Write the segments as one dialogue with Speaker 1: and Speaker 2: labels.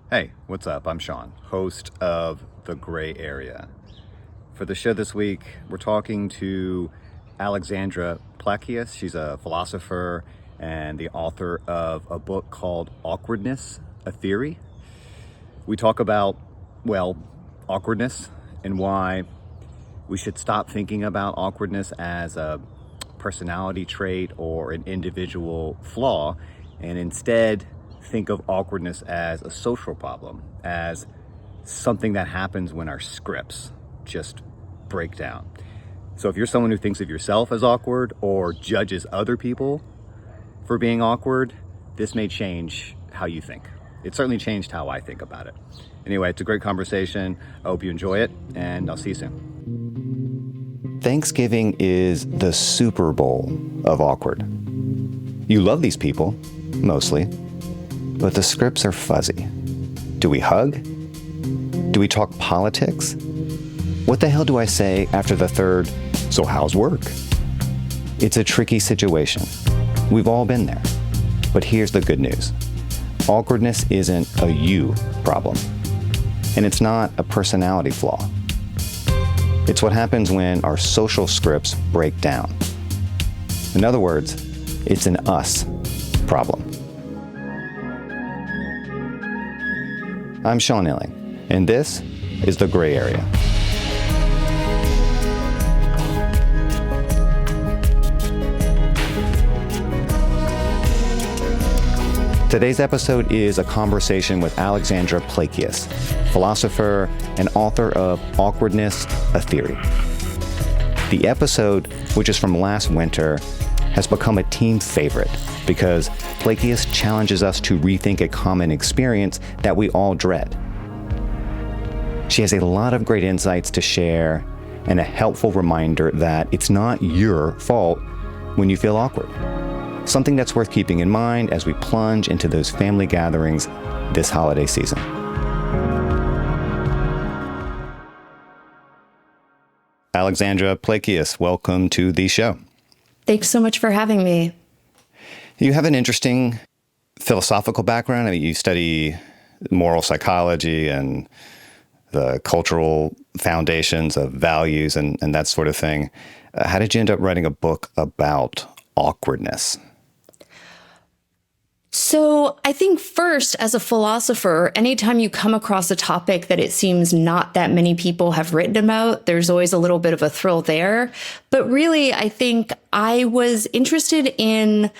Speaker 1: Hey, what's up? I'm Sean, host of The Gray Area. For the show this week, we're talking to Alexandra Plakias. She's a philosopher and the author of a book called Awkwardness, a Theory. We talk about, awkwardness and why we should stop thinking about awkwardness as a personality trait or an individual flaw, and instead think of awkwardness as a social problem, as something that happens when our scripts just break down. So if you're someone who thinks of yourself as awkward or judges other people for being awkward, this may change how you think. It certainly changed how I think about it. Anyway, it's a great conversation. I hope you enjoy it, and I'll see you soon. Thanksgiving is the Super Bowl of awkward. You love these people, mostly, but the scripts are fuzzy. Do we hug? Do we talk politics? What the hell do I say after the third, "So how's work?" It's a tricky situation. We've all been there. But here's the good news. Awkwardness isn't a you problem. And it's not a personality flaw. It's what happens when our social scripts break down. In other words, it's an us problem. I'm Sean Illing, and this is The Gray Area. Today's episode is a conversation with Alexandra Plakias, philosopher and author of Awkwardness, a Theory. The episode, which is from last winter, has become a team favorite because Plakias challenges us to rethink a common experience that we all dread. She has a lot of great insights to share and a helpful reminder that it's not your fault when you feel awkward. Something that's worth keeping in mind as we plunge into those family gatherings this holiday season. Alexandra Plakias, welcome to the show.
Speaker 2: Thanks so much for having me.
Speaker 1: You have an interesting philosophical background. I mean, you study moral psychology and the cultural foundations of values and that sort of thing. How did you end up writing a book about awkwardness?
Speaker 2: So I think first, as a philosopher, anytime you come across a topic that it seems not that many people have written about, there's always a little bit of a thrill there. But really, I think I was interested in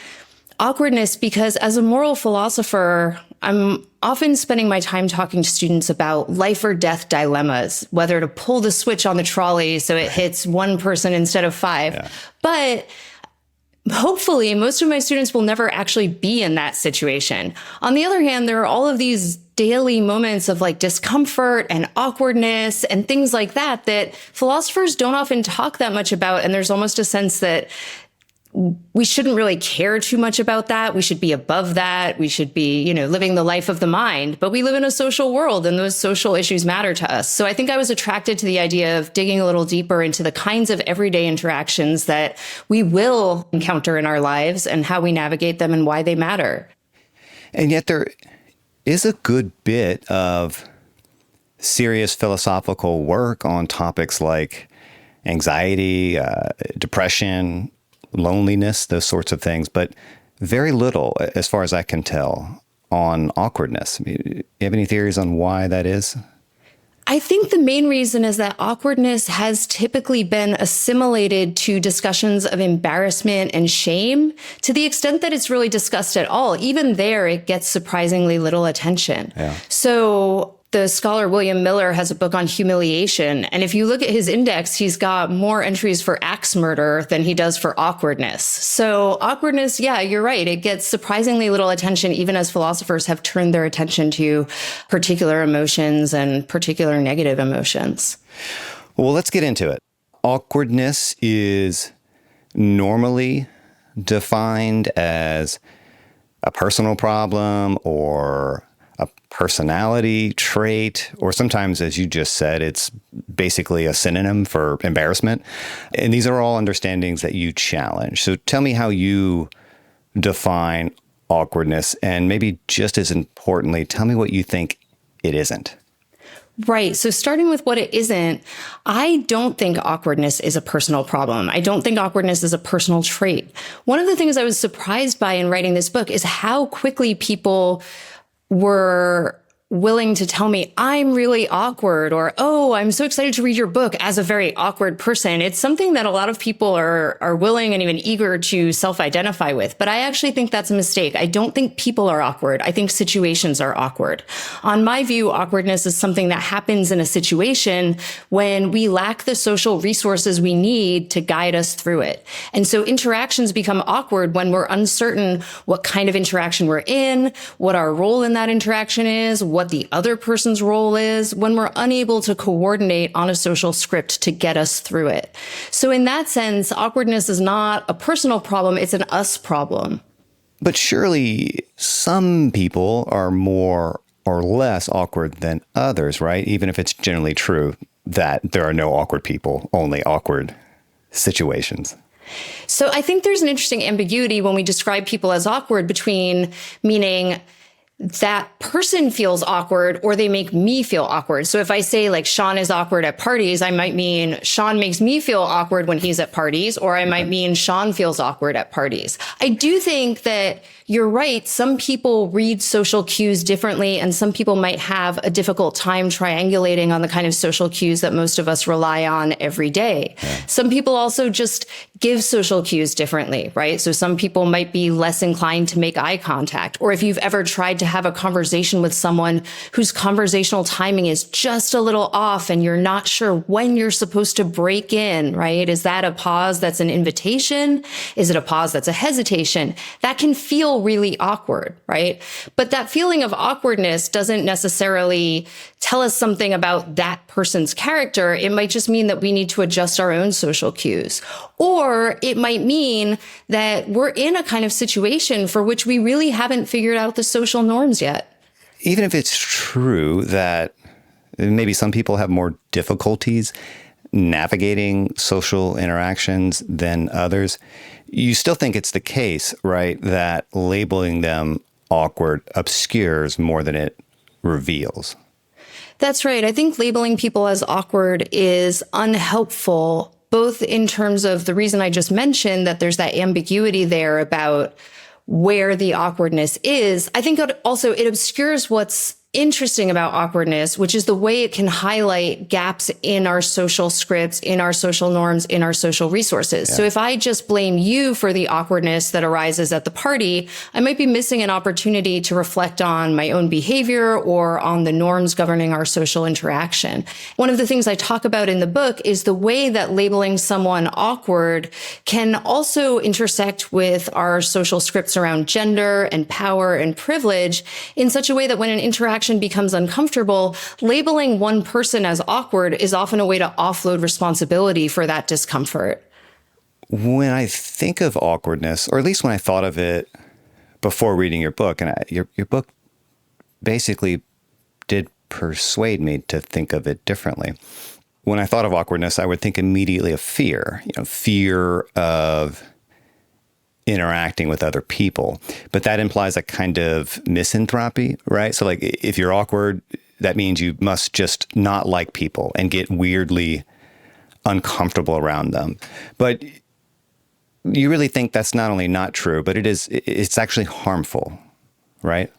Speaker 2: awkwardness because as a moral philosopher, I'm often spending my time talking to students about life or death dilemmas, whether to pull the switch on the trolley so it hits one person instead of five.
Speaker 1: Yeah.
Speaker 2: But hopefully, most of my students will never actually be in that situation. On the other hand, there are all of these daily moments of like discomfort and awkwardness and things like that that philosophers don't often talk that much about. And there's almost a sense that we shouldn't really care too much about that. We should be above that. We should be, living the life of the mind. But we live in a social world and those social issues matter to us. So I think I was attracted to the idea of digging a little deeper into the kinds of everyday interactions that we will encounter in our lives and how we navigate them and why they matter.
Speaker 1: And yet there is a good bit of serious philosophical work on topics like anxiety, depression, loneliness, those sorts of things, but very little, as far as I can tell, on awkwardness. Do you have any theories on why that is?
Speaker 2: I think the main reason is that awkwardness has typically been assimilated to discussions of embarrassment and shame to the extent that it's really discussed at all. Even there, it gets surprisingly little attention.
Speaker 1: Yeah.
Speaker 2: So the scholar William Miller has a book on humiliation. And if you look at his index, he's got more entries for axe murder than he does for awkwardness. So awkwardness, yeah, you're right. It gets surprisingly little attention, even as philosophers have turned their attention to particular emotions and particular negative emotions.
Speaker 1: Well, let's get into it. Awkwardness is normally defined as a personal problem or a personality trait, or sometimes, as you just said, it's basically a synonym for embarrassment. And these are all understandings that you challenge. So tell me how you define awkwardness, and maybe just as importantly, tell me what you think it isn't.
Speaker 2: Right. So starting with what it isn't, I don't think awkwardness is a personal problem. I don't think awkwardness is a personal trait. One of the things I was surprised by in writing this book is how quickly people were willing to tell me I'm really awkward, or, oh, I'm so excited to read your book as a very awkward person. It's something that a lot of people are willing and even eager to self-identify with. But I actually think that's a mistake. I don't think people are awkward. I think situations are awkward. On my view, awkwardness is something that happens in a situation when we lack the social resources we need to guide us through it. And so interactions become awkward when we're uncertain what kind of interaction we're in, what our role in that interaction is, what the other person's role is, when we're unable to coordinate on a social script to get us through it. So in that sense, awkwardness is not a personal problem, it's an us problem.
Speaker 1: But surely some people are more or less awkward than others, right? Even if it's generally true that there are no awkward people, only awkward situations.
Speaker 2: So I think there's an interesting ambiguity when we describe people as awkward between meaning that person feels awkward or they make me feel awkward. So if I say like Sean is awkward at parties, I might mean Sean makes me feel awkward when he's at parties, or I might mean Sean feels awkward at parties. I do think that you're right. Some people read social cues differently, and some people might have a difficult time triangulating on the kind of social cues that most of us rely on every day. Yeah. Some people also just give social cues differently, right? So some people might be less inclined to make eye contact. Or if you've ever tried to have a conversation with someone whose conversational timing is just a little off and you're not sure when you're supposed to break in, right? Is that a pause that's an invitation? Is it a pause that's a hesitation? That can feel really awkward, right? But that feeling of awkwardness doesn't necessarily tell us something about that person's character. It might just mean that we need to adjust our own social cues. Or it might mean that we're in a kind of situation for which we really haven't figured out the social norms yet.
Speaker 1: Even if it's true that maybe some people have more difficulties navigating social interactions than others, you still think it's the case, right, that labeling them awkward obscures more than it reveals.
Speaker 2: That's right. I think labeling people as awkward is unhelpful, both in terms of the reason I just mentioned, that there's that ambiguity there about where the awkwardness is. I think it obscures what's interesting about awkwardness, which is the way it can highlight gaps in our social scripts, in our social norms, in our social resources. Yeah. So if I just blame you for the awkwardness that arises at the party, I might be missing an opportunity to reflect on my own behavior or on the norms governing our social interaction. One of the things I talk about in the book is the way that labeling someone awkward can also intersect with our social scripts around gender and power and privilege in such a way that when an interaction becomes uncomfortable, labeling one person as awkward is often a way to offload responsibility for that discomfort.
Speaker 1: When I think of awkwardness, or at least when I thought of it before reading your book, and your book basically did persuade me to think of it differently. When I thought of awkwardness, I would think immediately of fear, fear of interacting with other people. But that implies a kind of misanthropy, right? So like if you're awkward, that means you must just not like people and get weirdly uncomfortable around them. But you really think that's not only not true, but it's actually harmful, right?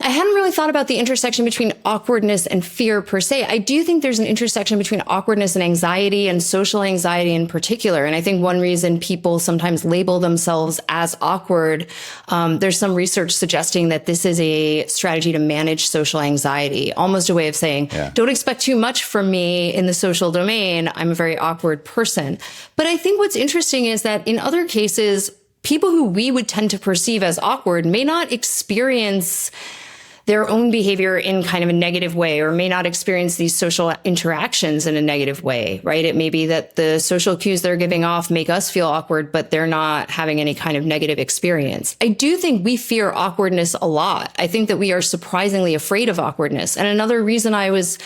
Speaker 2: I hadn't really thought about the intersection between awkwardness and fear per se. I do think there's an intersection between awkwardness and anxiety, and social anxiety in particular. And I think one reason people sometimes label themselves as awkward, there's some research suggesting that this is a strategy to manage social anxiety, almost a way of saying, Don't expect too much from me in the social domain. I'm a very awkward person. But I think what's interesting is that in other cases, people who we would tend to perceive as awkward may not experience their own behavior in kind of a negative way, or may not experience these social interactions in a negative way, right? It may be that the social cues they're giving off make us feel awkward, but they're not having any kind of negative experience. I do think we fear awkwardness a lot. I think that we are surprisingly afraid of awkwardness. And another reason I was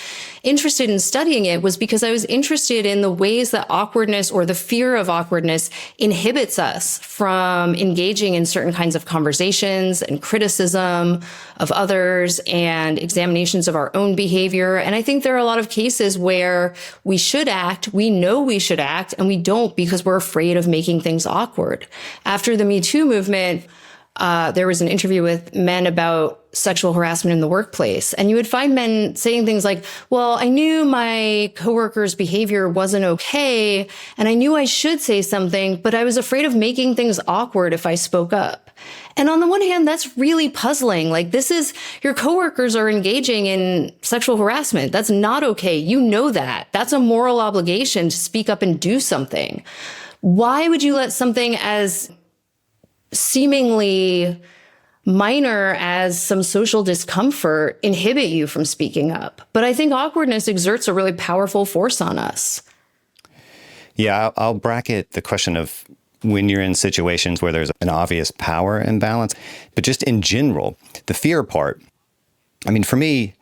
Speaker 2: interested in studying it was because I was interested in the ways that awkwardness, or the fear of awkwardness, inhibits us from engaging in certain kinds of conversations and criticism of others, others and examinations of our own behavior. And I think there are a lot of cases where we should act, we know we should act, and we don't because we're afraid of making things awkward. After the Me Too movement, there was an interview with men about sexual harassment in the workplace. And you would find men saying things like, well, I knew my coworker's behavior wasn't okay, and I knew I should say something, but I was afraid of making things awkward if I spoke up. And on the one hand, that's really puzzling. Like, this is, your coworkers are engaging in sexual harassment. That's not okay. You know that. That's a moral obligation to speak up and do something. Why would you let something as seemingly minor as some social discomfort inhibit you from speaking up? But I think awkwardness exerts a really powerful force on us.
Speaker 1: Yeah, I'll bracket the question of when you're in situations where there's an obvious power imbalance, but just in general, the fear part. I mean, for me,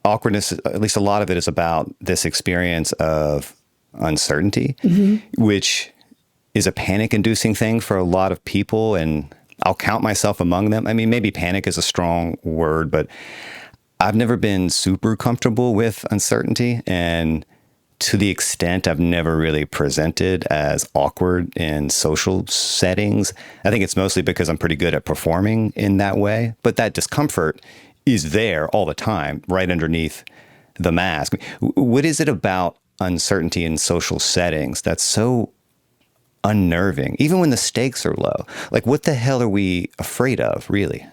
Speaker 1: awkwardness, at least a lot of it is about this experience of uncertainty, which is a panic-inducing thing for a lot of people, and I'll count myself among them. I mean, maybe panic is a strong word, but I've never been super comfortable with uncertainty, and to the extent I've never really presented as awkward in social settings. I think it's mostly because I'm pretty good at performing in that way, but that discomfort is there all the time, right underneath the mask. What is it about uncertainty in social settings that's so unnerving, even when the stakes are low? Like, what the hell are we afraid of, really?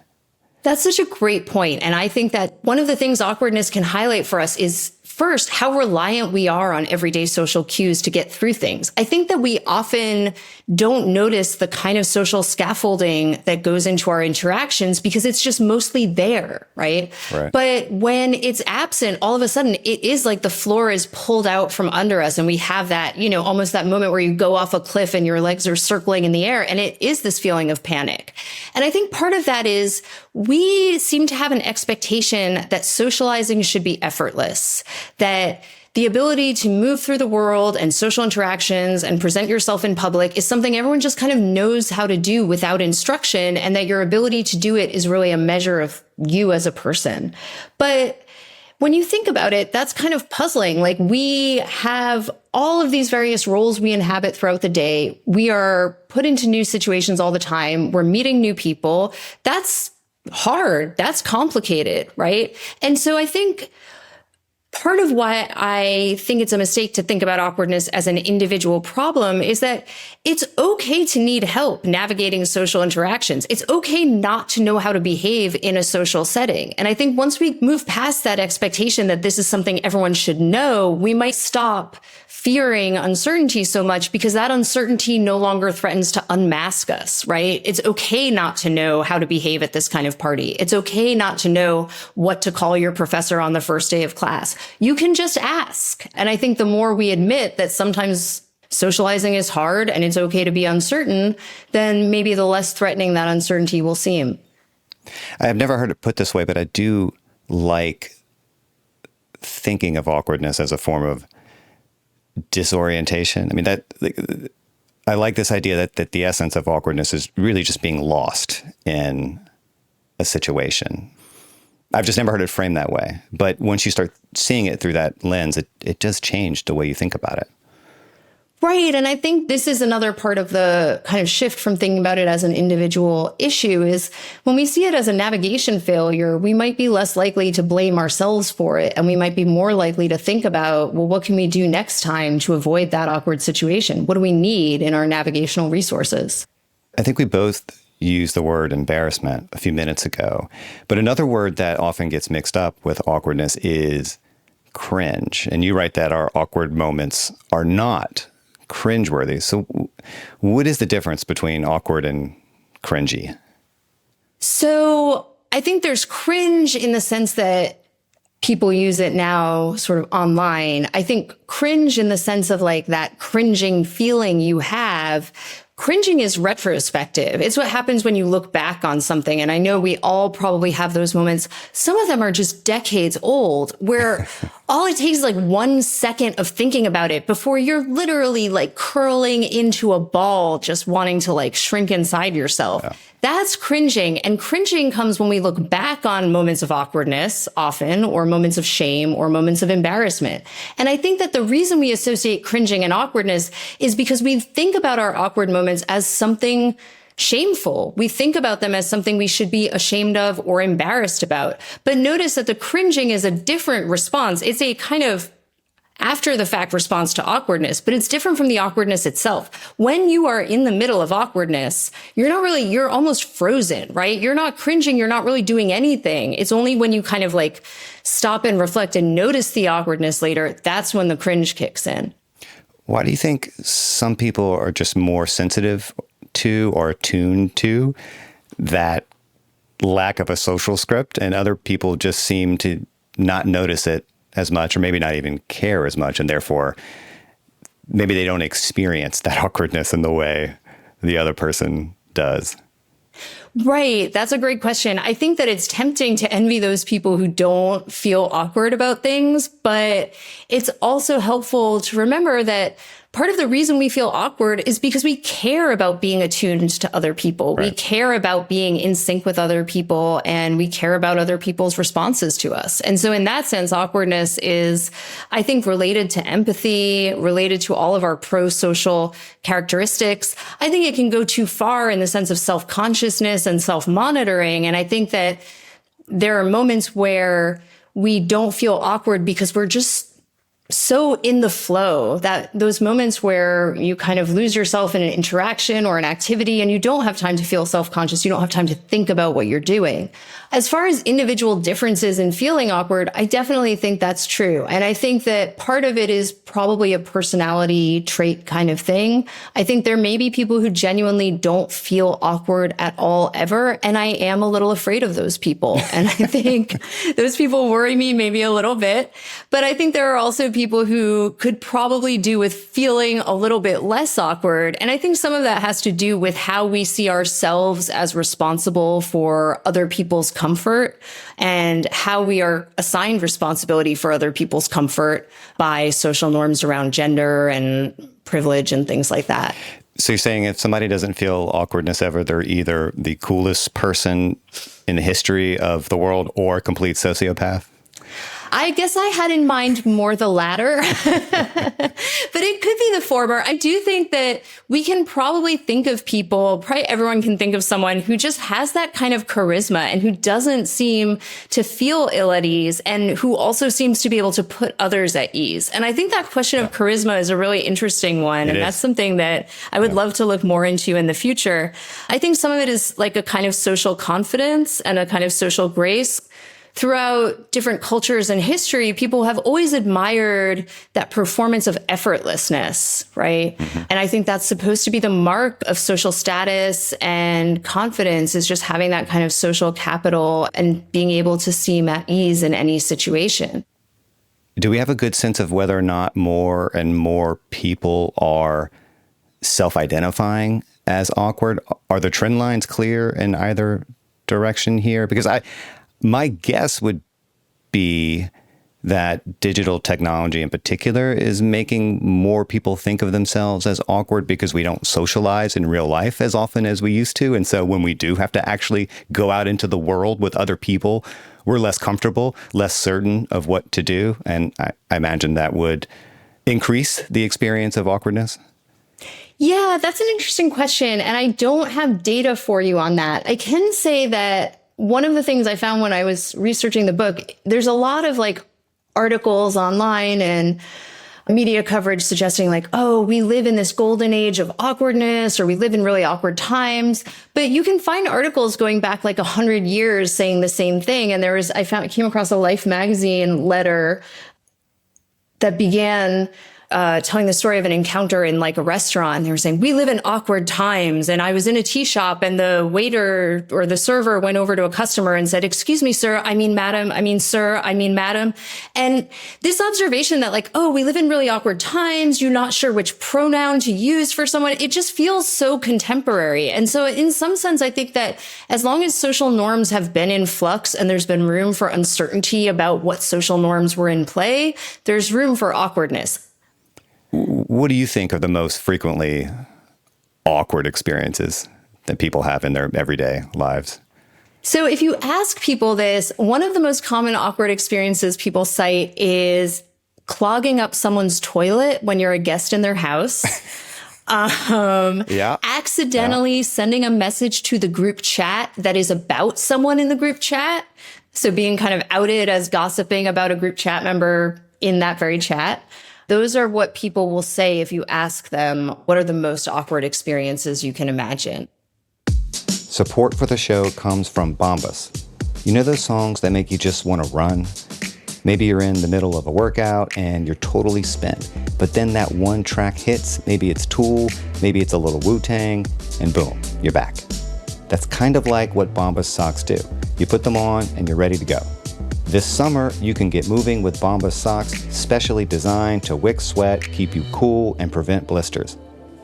Speaker 2: That's such a great point. And I think that one of the things awkwardness can highlight for us is, first, how reliant we are on everyday social cues to get through things. I think that we often don't notice the kind of social scaffolding that goes into our interactions because it's just mostly there, right? But when it's absent, all of a sudden, it is like the floor is pulled out from under us. And we have that, you know, almost that moment where you go off a cliff and your legs are circling in the air. And it is this feeling of panic. And I think part of that is we seem to have an expectation that socializing should be effortless, that the ability to move through the world and social interactions and present yourself in public is something everyone just kind of knows how to do without instruction, and that your ability to do it is really a measure of you as a person. But when you think about it, that's kind of puzzling. Like, we have all of these various roles we inhabit throughout the day. We are put into new situations all the time. We're meeting new people. That's hard. That's complicated, right? And so I think part of why I think it's a mistake to think about awkwardness as an individual problem is that it's okay to need help navigating social interactions. It's okay not to know how to behave in a social setting. And I think once we move past that expectation that this is something everyone should know, we might stop fearing uncertainty so much because that uncertainty no longer threatens to unmask us, right? It's okay not to know how to behave at this kind of party. It's okay not to know what to call your professor on the first day of class. You can just ask. And I think the more we admit that sometimes socializing is hard and it's okay to be uncertain, then maybe the less threatening that uncertainty will seem.
Speaker 1: I've never heard it put this way, but I do like thinking of awkwardness as a form of disorientation. I mean, I like this idea that the essence of awkwardness is really just being lost in a situation. I've just never heard it framed that way. But once you start seeing it through that lens, it does change the way you think about it.
Speaker 2: Right. And I think this is another part of the kind of shift from thinking about it as an individual issue is when we see it as a navigation failure, we might be less likely to blame ourselves for it. And we might be more likely to think about, well, what can we do next time to avoid that awkward situation? What do we need in our navigational resources?
Speaker 1: I think we both used the word embarrassment a few minutes ago. But another word that often gets mixed up with awkwardness is cringe. And you write that our awkward moments are not cringeworthy. So what is the difference between awkward and cringey?
Speaker 2: So I think there's cringe in the sense that people use it now sort of online. I think cringe in the sense of like that cringing feeling you have. Cringing is retrospective. It's what happens when you look back on something. And I know we all probably have those moments. Some of them are just decades old where all it takes is like 1 second of thinking about it before you're literally like curling into a ball, just wanting to like shrink inside yourself. Yeah. That's cringing. And cringing comes when we look back on moments of awkwardness often, or moments of shame, or moments of embarrassment. And I think that the reason we associate cringing and awkwardness is because we think about our awkward moments as something shameful. We think about them as something we should be ashamed of or embarrassed about. But notice that the cringing is a different response. It's a kind of after the fact response to awkwardness, but it's different from the awkwardness itself. When you are in the middle of awkwardness, you're almost frozen, right? You're not cringing. You're not really doing anything. It's only when you kind of like stop and reflect and notice the awkwardness later, that's when the cringe kicks in.
Speaker 1: Why do you think some people are just more sensitive to or attuned to that lack of a social script, and other people just seem to not notice it as much, or maybe not even care as much, and therefore maybe they don't experience that awkwardness in the way the other person does?
Speaker 2: Right. That's a great question. I think that it's tempting to envy those people who don't feel awkward about things, but it's also helpful to remember that part of the reason we feel awkward is because we care about being attuned to other people. Right. We care about being in sync with other people, and we care about other people's responses to us. And so in that sense, awkwardness is, I think, related to empathy, related to all of our pro-social characteristics. I think it can go too far in the sense of self-consciousness and self-monitoring. And I think that there are moments where we don't feel awkward because we're just so in the flow, that those moments where you kind of lose yourself in an interaction or an activity and you don't have time to feel self-conscious, you don't have time to think about what you're doing. As far as individual differences in feeling awkward, I definitely think that's true. And I think that part of it is probably a personality trait kind of thing. I think there may be people who genuinely don't feel awkward at all ever. And I am a little afraid of those people. And I think those people worry me maybe a little bit. But I think there are also people who could probably do with feeling a little bit less awkward. And I think some of that has to do with how we see ourselves as responsible for other people's comfort, and how we are assigned responsibility for other people's comfort by social norms around gender and privilege and things like that.
Speaker 1: So you're saying if somebody doesn't feel awkwardness ever, they're either the coolest person in the history of the world or a complete sociopath?
Speaker 2: I guess I had in mind more the latter, but it could be the former. I do think that we can probably think of people, probably everyone can think of someone who just has that kind of charisma and who doesn't seem to feel ill at ease, and who also seems to be able to put others at ease. And I think that question of charisma is a really interesting one. And that's something that I would love to look more into in the future. I think some of it is like a kind of social confidence and a kind of social grace. Throughout different cultures and history, people have always admired that performance of effortlessness, right? Mm-hmm. And I think that's supposed to be the mark of social status and confidence, is just having that kind of social capital and being able to seem at ease in any situation.
Speaker 1: Do we have a good sense of whether or not more and more people are self-identifying as awkward? Are the trend lines clear in either direction here? Because my guess would be that digital technology in particular is making more people think of themselves as awkward because we don't socialize in real life as often as we used to. And so when we do have to actually go out into the world with other people, we're less comfortable, less certain of what to do. And I imagine that would increase the experience of awkwardness.
Speaker 2: Yeah, that's an interesting question. And I don't have data for you on that. I can say that one of the things I found when I was researching the book, there's a lot of like articles online and media coverage suggesting like, oh, we live in this golden age of awkwardness, or we live in really awkward times. But you can find articles going back like 100 years saying the same thing. And I came across a Life magazine letter that began telling the story of an encounter in like a restaurant. They were saying, we live in awkward times. And I was in a tea shop, and the waiter or the server went over to a customer and said, excuse me, sir, I mean, madam, I mean, sir, I mean, madam. And this observation that like, oh, we live in really awkward times, you're not sure which pronoun to use for someone, it just feels so contemporary. And so in some sense, I think that as long as social norms have been in flux and there's been room for uncertainty about what social norms were in play, there's room for awkwardness.
Speaker 1: What do you think are the most frequently awkward experiences that people have in their everyday lives?
Speaker 2: So if you ask people this, one of the most common awkward experiences people cite is clogging up someone's toilet when you're a guest in their house. Accidentally sending a message to the group chat that is about someone in the group chat. So being kind of outed as gossiping about a group chat member in that very chat. Those are what people will say if you ask them, what are the most awkward experiences you can imagine?
Speaker 1: Support for the show comes from Bombas. You know those songs that make you just want to run? Maybe you're in the middle of a workout and you're totally spent, but then that one track hits. Maybe it's Tool, maybe it's a little Wu-Tang, and boom, you're back. That's kind of like what Bombas socks do. You put them on and you're ready to go. This summer, you can get moving with Bombas socks, specially designed to wick sweat, keep you cool, and prevent blisters.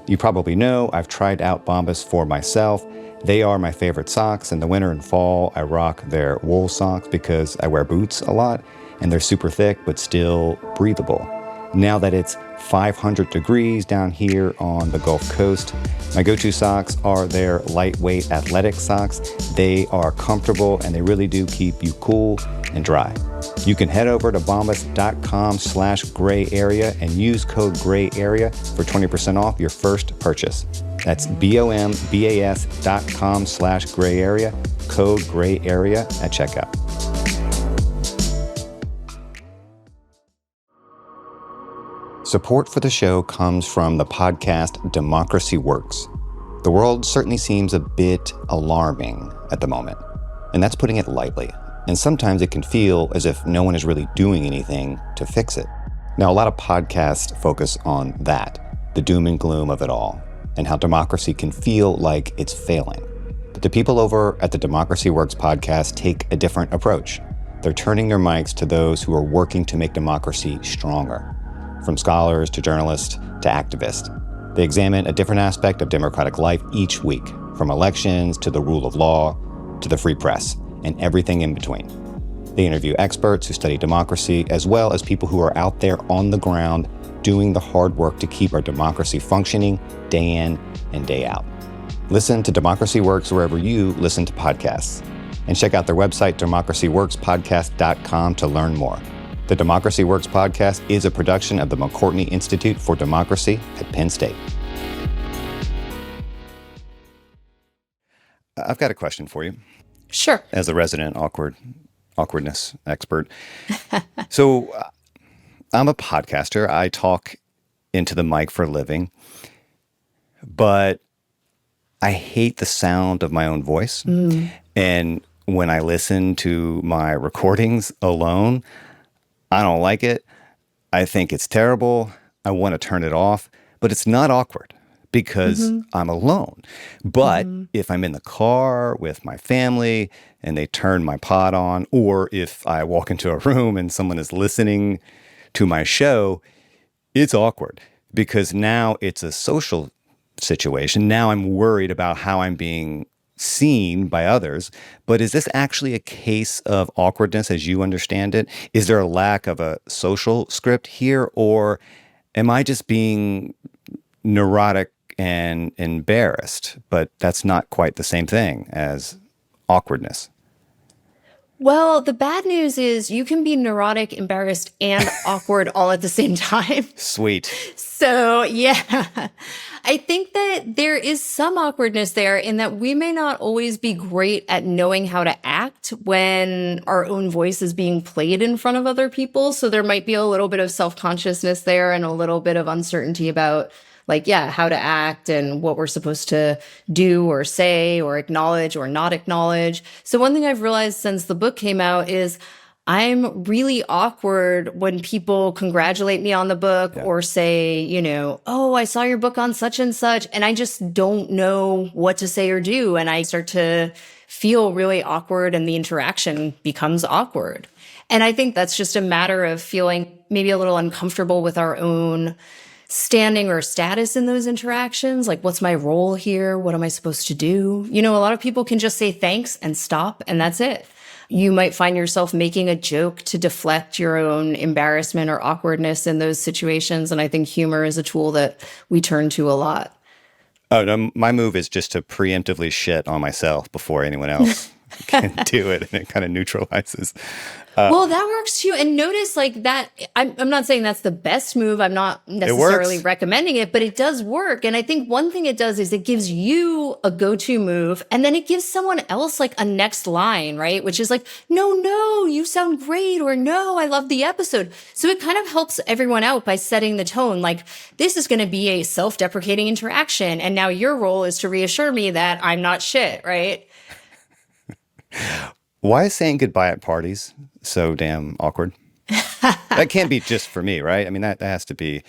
Speaker 1: You probably know I've tried out Bombas for myself. They are my favorite socks. In the winter and fall, I rock their wool socks because I wear boots a lot, and they're super thick but still breathable. Now that it's 500 degrees down here on the Gulf Coast, my go-to socks are their lightweight athletic socks. They are comfortable and they really do keep you cool and dry. You can head over to bombas.com/gray area and use code gray area for 20% off your first purchase. That's bombas.com/gray area, code gray area at checkout. Support for the show comes from the podcast Democracy Works. The world certainly seems a bit alarming at the moment, and that's putting it lightly. And sometimes it can feel as if no one is really doing anything to fix it. Now, a lot of podcasts focus on that, the doom and gloom of it all, and how democracy can feel like it's failing. But the people over at the Democracy Works podcast take a different approach. They're turning their mics to those who are working to make democracy stronger. From scholars to journalists to activists. They examine a different aspect of democratic life each week, from elections to the rule of law to the free press and everything in between. They interview experts who study democracy, as well as people who are out there on the ground doing the hard work to keep our democracy functioning day in and day out. Listen to Democracy Works wherever you listen to podcasts. And check out their website, democracyworkspodcast.com, to learn more. The Democracy Works podcast is a production of the McCourtney Institute for Democracy at Penn State. I've got a question for you.
Speaker 2: Sure.
Speaker 1: As a resident awkwardness expert. So I'm a podcaster. I talk into the mic for a living, but I hate the sound of my own voice. And when I listen to my recordings alone, I don't like it. I think it's terrible. I want to turn it off, but it's not awkward because I'm alone. But if I'm in the car with my family and they turn my pod on, or if I walk into a room and someone is listening to my show, it's awkward because now it's a social situation. Now I'm worried about how I'm being seen by others, but is this actually a case of awkwardness as you understand it? Is there a lack of a social script here, or am I just being neurotic and embarrassed? But that's not quite the same thing as awkwardness.
Speaker 2: Well, the bad news is you can be neurotic, embarrassed, and awkward all at the same time.
Speaker 1: Sweet.
Speaker 2: So, yeah, I think that there is some awkwardness there in that we may not always be great at knowing how to act when our own voice is being played in front of other people. So there might be a little bit of self-consciousness there and a little bit of uncertainty about how to act and what we're supposed to do or say or acknowledge or not acknowledge. So one thing I've realized since the book came out is I'm really awkward when people congratulate me on the book or say, oh, I saw your book on such and such, and I just don't know what to say or do. And I start to feel really awkward and the interaction becomes awkward. And I think that's just a matter of feeling maybe a little uncomfortable with our own standing or status in those interactions. Like, what's my role here? What am I supposed to do? A lot of people can just say thanks and stop, and that's it. You might find yourself making a joke to deflect your own embarrassment or awkwardness in those situations. And I think humor is a tool that we turn to a lot.
Speaker 1: Oh, no, my move is just to preemptively shit on myself before anyone else can do it, and it kind of neutralizes.
Speaker 2: Well, that works too. And notice like that, I'm not saying that's the best move. I'm not necessarily recommending it, but it does work. And I think one thing it does is it gives you a go-to move, and then it gives someone else like a next line, right? Which is like, no, you sound great, or no, I love the episode. So it kind of helps everyone out by setting the tone. Like, this is going to be a self-deprecating interaction. And now your role is to reassure me that I'm not shit, right?
Speaker 1: Why is saying goodbye at parties so damn awkward? That can't be just for me, right? I mean, that has to be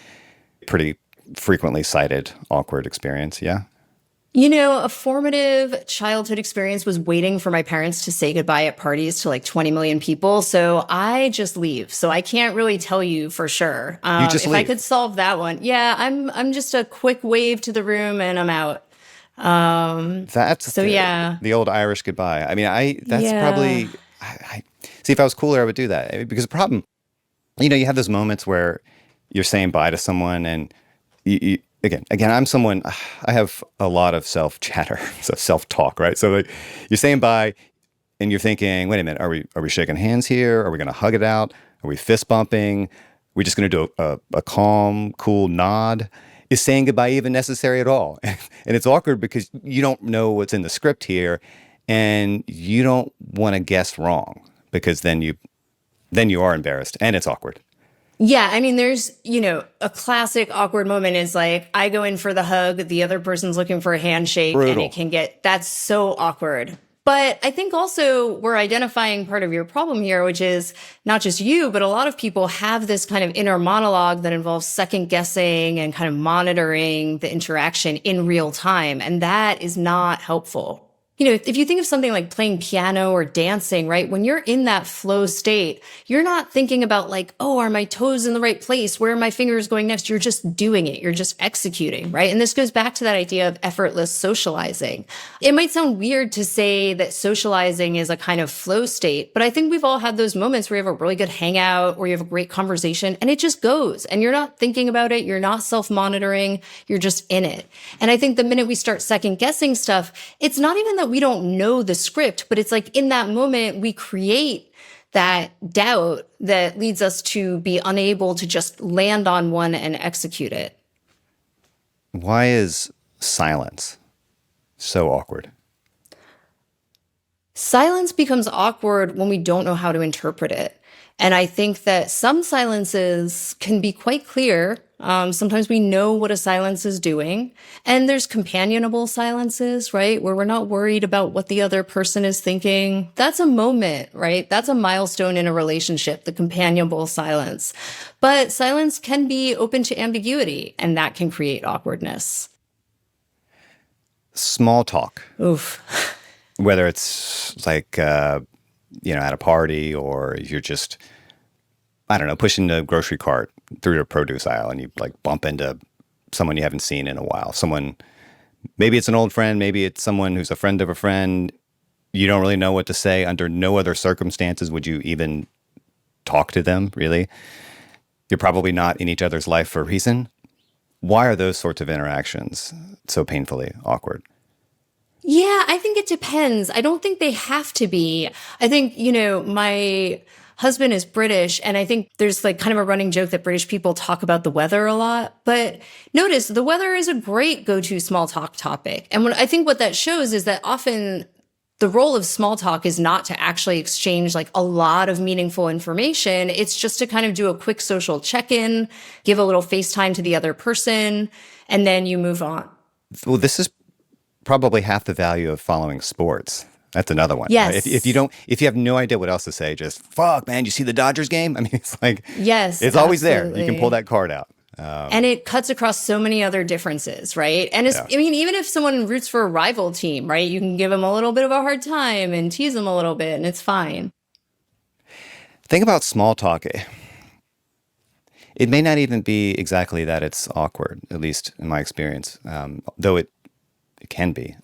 Speaker 1: pretty frequently cited awkward experience, yeah?
Speaker 2: You know, a formative childhood experience was waiting for my parents to say goodbye at parties to like 20 million people. So I just leave. So I can't really tell you for sure.
Speaker 1: You just
Speaker 2: if
Speaker 1: leave.
Speaker 2: I could solve that one. Yeah, I'm just a quick wave to the room and I'm out.
Speaker 1: That's the old Irish goodbye. I mean, probably, see, if I was cooler, I would do that. Because the problem, you have those moments where you're saying bye to someone and you again, I'm someone, I have a lot of self-chatter, so self-talk, right? So like, you're saying bye and you're thinking, wait a minute, are we shaking hands here? Are we going to hug it out? Are we fist bumping? We're just going to do a calm, cool nod? Is saying goodbye even necessary at all? And it's awkward because you don't know what's in the script here, and you don't want to guess wrong because then you are embarrassed and it's awkward.
Speaker 2: Yeah, I mean, there's, a classic awkward moment is like, I go in for the hug, the other person's looking for a handshake,
Speaker 1: Brutal.
Speaker 2: And that's so awkward. But I think also we're identifying part of your problem here, which is not just you, but a lot of people have this kind of inner monologue that involves second guessing and kind of monitoring the interaction in real time. And that is not helpful. If you think of something like playing piano or dancing, right? When you're in that flow state, you're not thinking about like, oh, are my toes in the right place? Where are my fingers going next? You're just doing it. You're just executing, right? And this goes back to that idea of effortless socializing. It might sound weird to say that socializing is a kind of flow state, but I think we've all had those moments where you have a really good hangout or you have a great conversation and it just goes and you're not thinking about it. You're not self-monitoring. You're just in it. And I think the minute we start second guessing stuff, it's not even that we don't know the script, but it's like in that moment, we create that doubt that leads us to be unable to just land on one and execute it.
Speaker 1: Why is silence so awkward?
Speaker 2: Silence becomes awkward when we don't know how to interpret it. And I think that some silences can be quite clear. Sometimes we know what a silence is doing. And there's companionable silences, right? Where we're not worried about what the other person is thinking. That's a moment, right? That's a milestone in a relationship, the companionable silence. But silence can be open to ambiguity, and that can create awkwardness.
Speaker 1: Small talk.
Speaker 2: Oof.
Speaker 1: Whether it's like, at a party or you're just, I don't know, pushing the grocery cart through the produce aisle and you like bump into someone you haven't seen in a while. Someone, maybe it's an old friend, maybe it's someone who's a friend of a friend. You don't really know what to say. Under no other circumstances would you even talk to them, really. You're probably not in each other's life for a reason. Why are those sorts of interactions so painfully awkward?
Speaker 2: Yeah, I think it depends. I don't think they have to be. I think, my husband is British, and I think there's like kind of a running joke that British people talk about the weather a lot. But notice the weather is a great go-to small talk topic. And I think what that shows is that often the role of small talk is not to actually exchange like a lot of meaningful information. It's just to kind of do a quick social check-in, give a little FaceTime to the other person, and then you move on.
Speaker 1: Well, this is probably half the value of following sports. That's another one.
Speaker 2: Yes.
Speaker 1: Right? If you have no idea what else to say, just fuck, man, you see the Dodgers game? I mean, it's like,
Speaker 2: yes,
Speaker 1: it's always there. You can pull that card out.
Speaker 2: And it cuts across so many other differences, right? And I mean, even if someone roots for a rival team, right, you can give them a little bit of a hard time and tease them a little bit, and it's fine.
Speaker 1: Think about small talk. It may not even be exactly that it's awkward, at least in my experience, though it can be.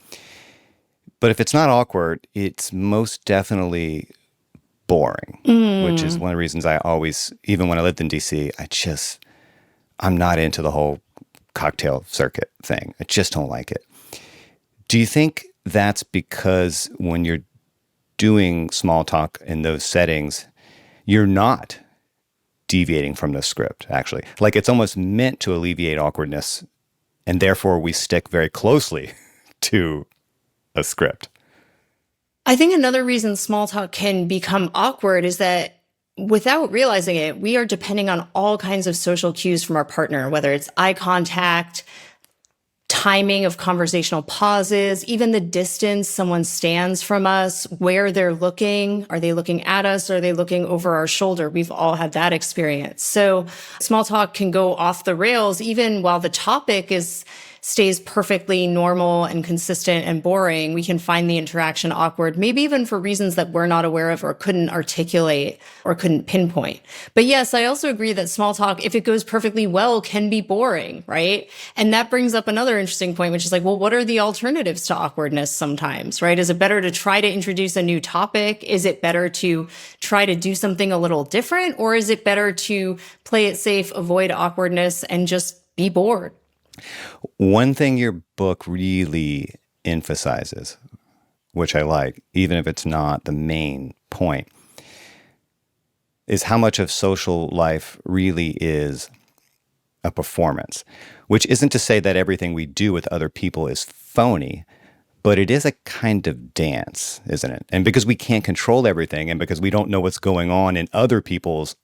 Speaker 1: But if it's not awkward, it's most definitely boring, which is one of the reasons I always, even when I lived in DC, I'm not into the whole cocktail circuit thing. I just don't like it. Do you think that's because when you're doing small talk in those settings, you're not deviating from the script, actually? Like it's almost meant to alleviate awkwardness, and therefore we stick very closely to a script.
Speaker 2: I think another reason small talk can become awkward is that without realizing it, we are depending on all kinds of social cues from our partner, whether it's eye contact, timing of conversational pauses, even the distance someone stands from us, where they're looking. Are they looking at us? Are they looking over our shoulder? We've all had that experience. So small talk can go off the rails even while the topic stays perfectly normal and consistent and boring. We can find the interaction awkward, maybe even for reasons that we're not aware of or couldn't articulate or couldn't pinpoint. But yes, I also agree that small talk, if it goes perfectly well, can be boring, right? And that brings up another interesting point, which is like, well, what are the alternatives to awkwardness sometimes, right? Is it better to try to introduce a new topic? Is it better to try to do something a little different? Or is it better to play it safe, avoid awkwardness, and just be bored?
Speaker 1: One thing your book really emphasizes, which I like, even if it's not the main point, is how much of social life really is a performance, which isn't to say that everything we do with other people is phony, but it is a kind of dance, isn't it? And because we can't control everything and because we don't know what's going on in other people's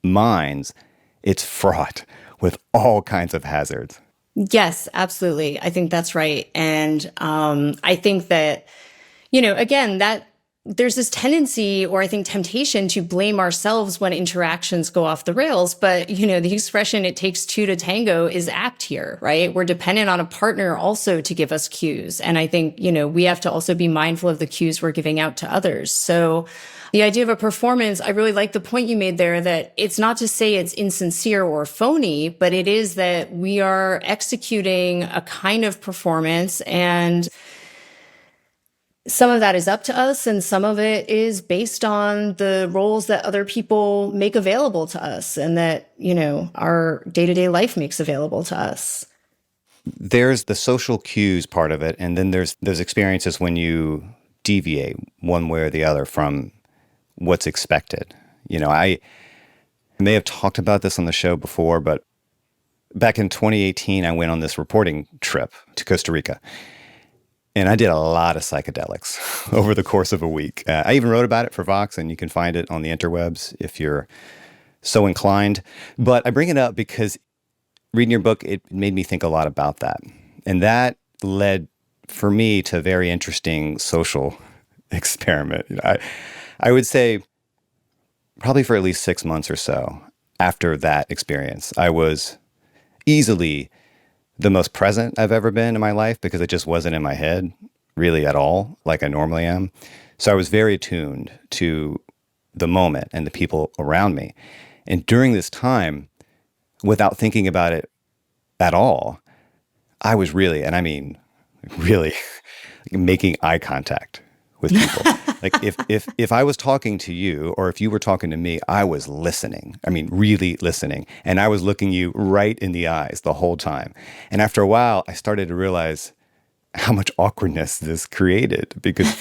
Speaker 1: minds, it's fraught with all kinds of hazards.
Speaker 2: Yes, absolutely. I think that's right. And I think that, again, that there's this tendency or I think temptation to blame ourselves when interactions go off the rails. But, the expression "it takes two to tango" is apt here, right? We're dependent on a partner also to give us cues. And I think, we have to also be mindful of the cues we're giving out to others. So the idea of a performance, I really like the point you made there that it's not to say it's insincere or phony, but it is that we are executing a kind of performance, and some of that is up to us and some of it is based on the roles that other people make available to us and that, our day-to-day life makes available to us.
Speaker 1: There's the social cues part of it, and then there's those experiences when you deviate one way or the other from what's expected. I may have talked about this on the show before, but back in 2018, I went on this reporting trip to Costa Rica, and I did a lot of psychedelics over the course of a week. I even wrote about it for Vox, and you can find it on the interwebs if you're so inclined. But I bring it up because reading your book, it made me think a lot about that. And that led for me to a very interesting social experiment. I would say probably for at least 6 months or so after that experience, I was easily the most present I've ever been in my life because it just wasn't in my head really at all like I normally am. So I was very attuned to the moment and the people around me. And during this time, without thinking about it at all, I was really, and I mean really, making eye contact with people. Like if I was talking to you or if you were talking to me, I was listening. I mean, really listening. And I was looking you right in the eyes the whole time. And after a while, I started to realize how much awkwardness this created because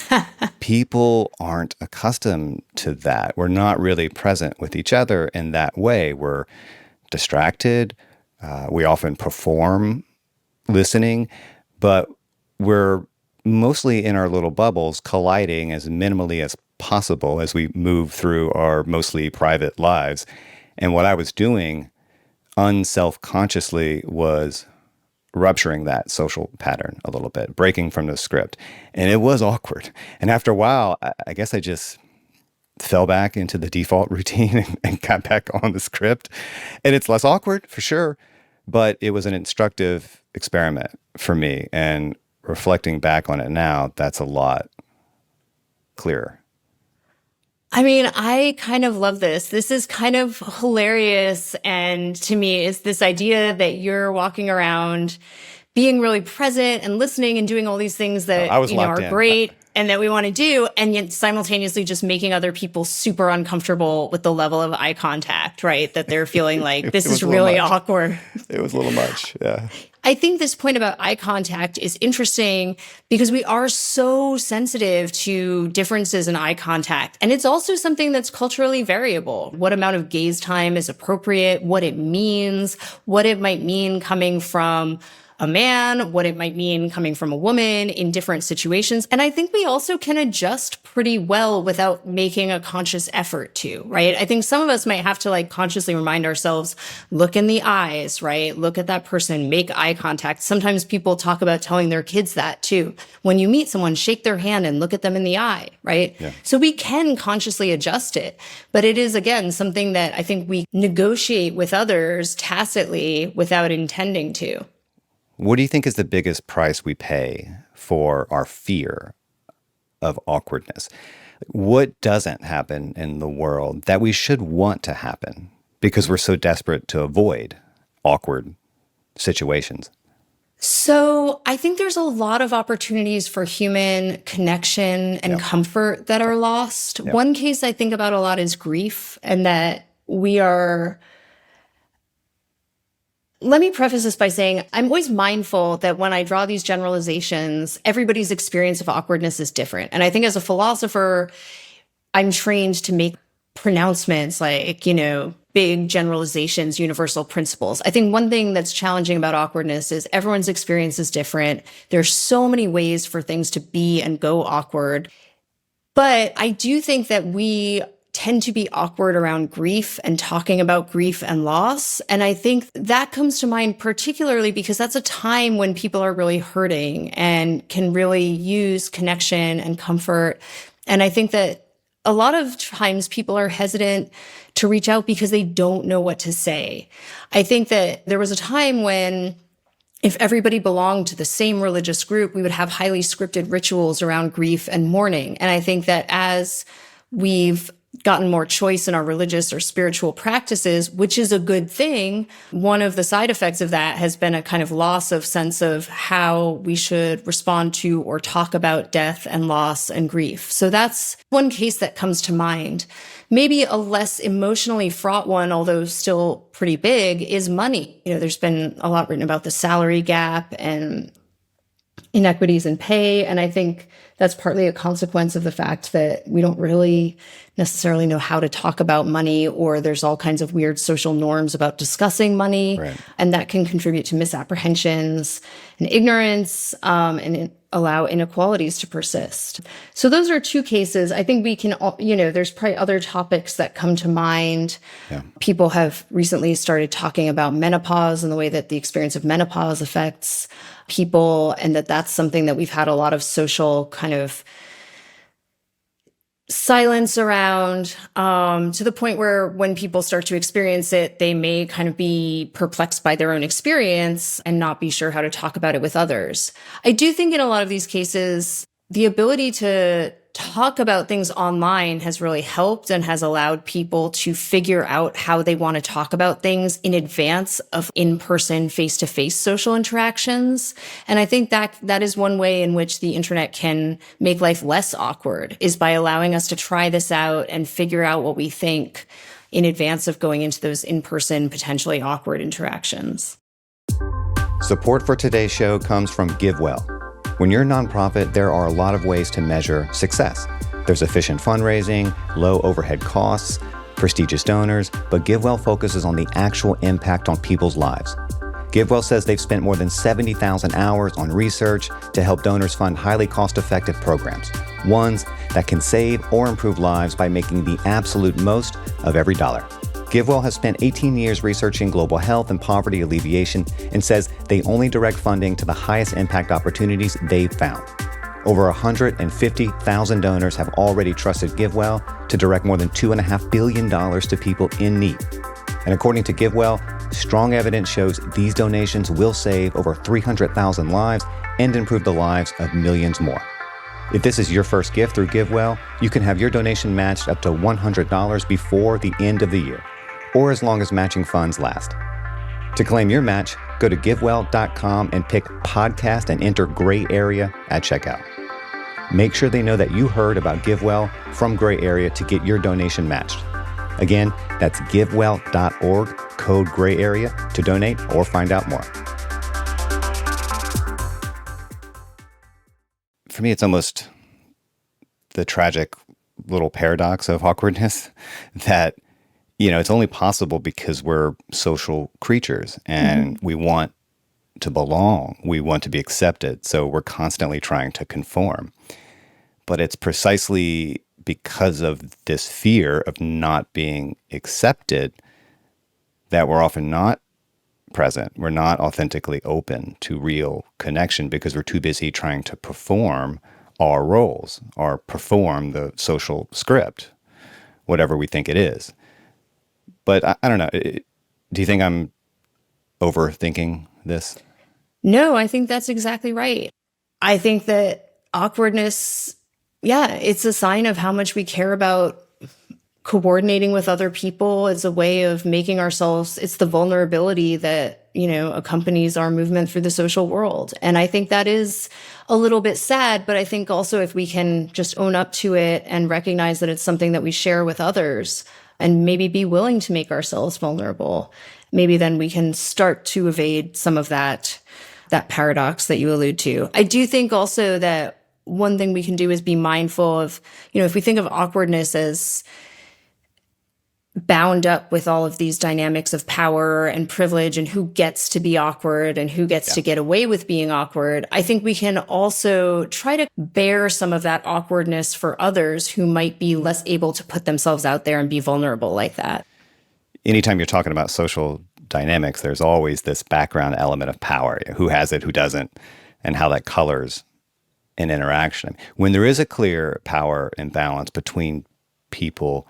Speaker 1: people aren't accustomed to that. We're not really present with each other in that way. We're distracted. We often perform listening, but we're mostly in our little bubbles, colliding as minimally as possible as we move through our mostly private lives. And what I was doing unself-consciously was rupturing that social pattern a little bit, breaking from the script. And it was awkward. And after a while, I guess I just fell back into the default routine and got back on the script. And it's less awkward for sure, but it was an instructive experiment for me. And reflecting back on it now, that's a lot clearer.
Speaker 2: I mean, I kind of love this. This is kind of hilarious. And to me, it's this idea that you're walking around being really present and listening and doing all these things that are great and that we want to do, and yet simultaneously just making other people super uncomfortable with the level of eye contact, right? That they're feeling like this is really awkward.
Speaker 1: It was a little much, yeah.
Speaker 2: I think this point about eye contact is interesting because we are so sensitive to differences in eye contact. And it's also something that's culturally variable. What amount of gaze time is appropriate, what it means, what it might mean coming from a man, what it might mean coming from a woman in different situations. And I think we also can adjust pretty well without making a conscious effort to, right? I think some of us might have to like consciously remind ourselves, look in the eyes, right? Look at that person, make eye contact. Sometimes people talk about telling their kids that too. When you meet someone, shake their hand and look at them in the eye, right? Yeah. So we can consciously adjust it, but it is again, something that I think we negotiate with others tacitly without intending to.
Speaker 1: What do you think is the biggest price we pay for our fear of awkwardness? What doesn't happen in the world that we should want to happen because we're so desperate to avoid awkward situations?
Speaker 2: So I think there's a lot of opportunities for human connection and comfort that are lost. One case I think about a lot is grief, and that we are... Let me preface this by saying I'm always mindful that when I draw these generalizations, everybody's experience of awkwardness is different. And I think as a philosopher, I'm trained to make pronouncements like, big generalizations, universal principles. I think one thing that's challenging about awkwardness is everyone's experience is different. There's so many ways for things to be and go awkward. But I do think that we tend to be awkward around grief and talking about grief and loss. And I think that comes to mind particularly because that's a time when people are really hurting and can really use connection and comfort. And I think that a lot of times people are hesitant to reach out because they don't know what to say. I think that there was a time when if everybody belonged to the same religious group, we would have highly scripted rituals around grief and mourning. And I think that as we've gotten more choice in our religious or spiritual practices, which is a good thing, one of the side effects of that has been a kind of loss of sense of how we should respond to or talk about death and loss and grief. So that's one case that comes to mind. Maybe a less emotionally fraught one, although still pretty big, is money. There's been a lot written about the salary gap and inequities in pay. And I think that's partly a consequence of the fact that we don't really necessarily know how to talk about money, or there's all kinds of weird social norms about discussing money. Right. And that can contribute to misapprehensions and ignorance, and allow inequalities to persist. So those are two cases. I think we can, there's probably other topics that come to mind. Yeah. People have recently started talking about menopause and the way that the experience of menopause affects people, and that's something that we've had a lot of social kind of silence around, to the point where when people start to experience it, they may kind of be perplexed by their own experience and not be sure how to talk about it with others. I do think in a lot of these cases, the ability to talk about things online has really helped and has allowed people to figure out how they want to talk about things in advance of in-person, face-to-face social interactions. And I think that is one way in which the internet can make life less awkward, is by allowing us to try this out and figure out what we think in advance of going into those in-person, potentially awkward interactions.
Speaker 1: Support for today's show comes from GiveWell. When you're a nonprofit, there are a lot of ways to measure success. There's efficient fundraising, low overhead costs, prestigious donors, but GiveWell focuses on the actual impact on people's lives. GiveWell says they've spent more than 70,000 hours on research to help donors fund highly cost-effective programs, ones that can save or improve lives by making the absolute most of every dollar. GiveWell has spent 18 years researching global health and poverty alleviation and says they only direct funding to the highest impact opportunities they've found. Over 150,000 donors have already trusted GiveWell to direct more than $2.5 billion to people in need. And according to GiveWell, strong evidence shows these donations will save over 300,000 lives and improve the lives of millions more. If this is your first gift through GiveWell, you can have your donation matched up to $100 before the end of the year, or as long as matching funds last. To claim your match, go to givewell.com and pick podcast and enter Gray Area at checkout. Make sure they know that you heard about GiveWell from Gray Area to get your donation matched. Again, that's givewell.org, code Gray Area, to donate or find out more. for me, it's almost the tragic little paradox of awkwardness that, it's only possible because we're social creatures and we want to belong. We want to be accepted. So we're constantly trying to conform. But it's precisely because of this fear of not being accepted that we're often not present. We're not authentically open to real connection because we're too busy trying to perform our roles or perform the social script, whatever we think it is. But I don't know. Do you think I'm overthinking this?
Speaker 2: No, I think that's exactly right. I think that awkwardness, yeah, it's a sign of how much we care about coordinating with other people. It's a way of making ourselves, it's the vulnerability that, accompanies our movement through the social world. And I think that is a little bit sad, but I think also if we can just own up to it and recognize that it's something that we share with others and maybe be willing to make ourselves vulnerable, maybe then we can start to evade some of that paradox that you allude to. I do think also that one thing we can do is be mindful of, if we think of awkwardness as bound up with all of these dynamics of power and privilege and who gets to be awkward and who gets to get away with being awkward, I think we can also try to bear some of that awkwardness for others who might be less able to put themselves out there and be vulnerable like that.
Speaker 1: Anytime you're talking about social dynamics, there's always this background element of power. Who has it, who doesn't, and how that colors an interaction. When there is a clear power imbalance between people,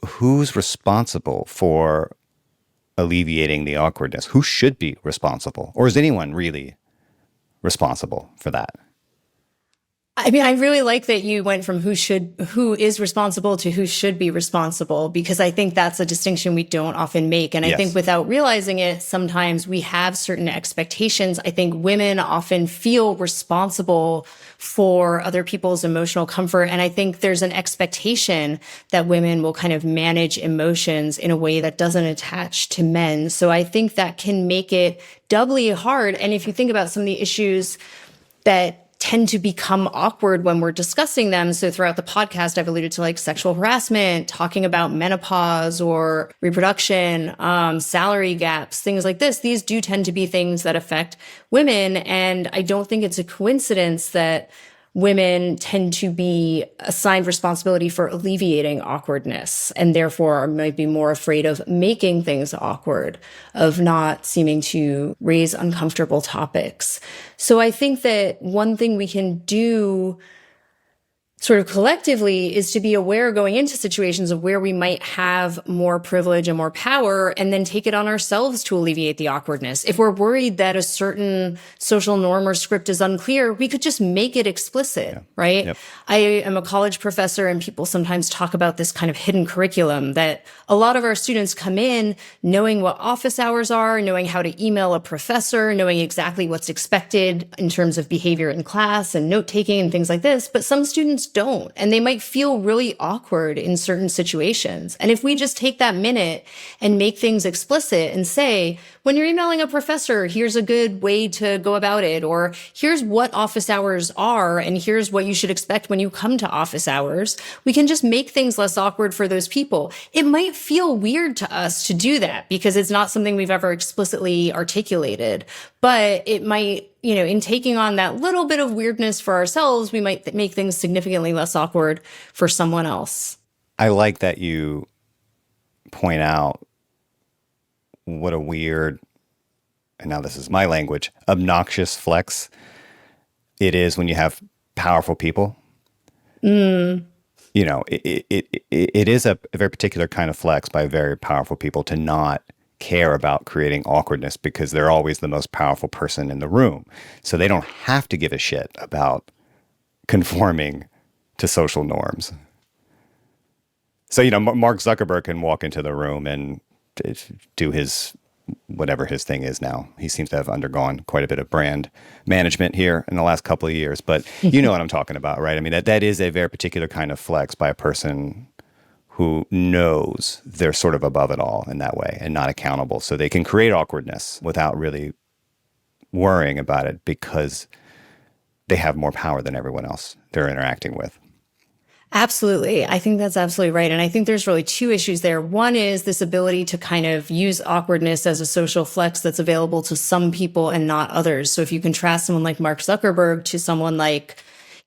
Speaker 1: who's responsible for alleviating the awkwardness? Who should be responsible? Or is anyone really responsible for that?
Speaker 2: I mean, I really like that you went from who is responsible to who should be responsible, because I think that's a distinction we don't often make. And I think without realizing it, sometimes we have certain expectations. I think women often feel responsible for other people's emotional comfort. And I think there's an expectation that women will kind of manage emotions in a way that doesn't attach to men. So I think that can make it doubly hard. And if you think about some of the issues that tend to become awkward when we're discussing them. So throughout the podcast, I've alluded to like sexual harassment, talking about menopause or reproduction, salary gaps, things like this. These do tend to be things that affect women. And I don't think it's a coincidence that women tend to be assigned responsibility for alleviating awkwardness and therefore might be more afraid of making things awkward, of not seeming to raise uncomfortable topics. So I think that one thing we can do sort of collectively is to be aware going into situations of where we might have more privilege and more power, and then take it on ourselves to alleviate the awkwardness. If we're worried that a certain social norm or script is unclear, we could just make it explicit, right? Yep. I am a college professor, and people sometimes talk about this kind of hidden curriculum that a lot of our students come in knowing what office hours are, knowing how to email a professor, knowing exactly what's expected in terms of behavior in class and note-taking and things like this. But some students don't, and they might feel really awkward in certain situations. And if we just take that minute and make things explicit and say, when you're emailing a professor, here's a good way to go about it, or here's what office hours are, and here's what you should expect when you come to office hours, we can just make things less awkward for those people. It might feel weird to us to do that because it's not something we've ever explicitly articulated, but it might, in taking on that little bit of weirdness for ourselves, we might make things significantly less awkward for someone else.
Speaker 1: I like that you point out what a weird, and now this is my language, obnoxious flex it is when you have powerful people. It is a very particular kind of flex by very powerful people to not care about creating awkwardness because they're always the most powerful person in the room. So they don't have to give a shit about conforming to social norms. So, Mark Zuckerberg can walk into the room and do his, whatever his thing is now. He seems to have undergone quite a bit of brand management here in the last couple of years, but you know what I'm talking about, right? I mean, that is a very particular kind of flex by a person who knows they're sort of above it all in that way and not accountable. So they can create awkwardness without really worrying about it because they have more power than everyone else they're interacting with.
Speaker 2: Absolutely. I think that's absolutely right. And I think there's really two issues there. One is this ability to kind of use awkwardness as a social flex that's available to some people and not others. So if you contrast someone like Mark Zuckerberg to someone like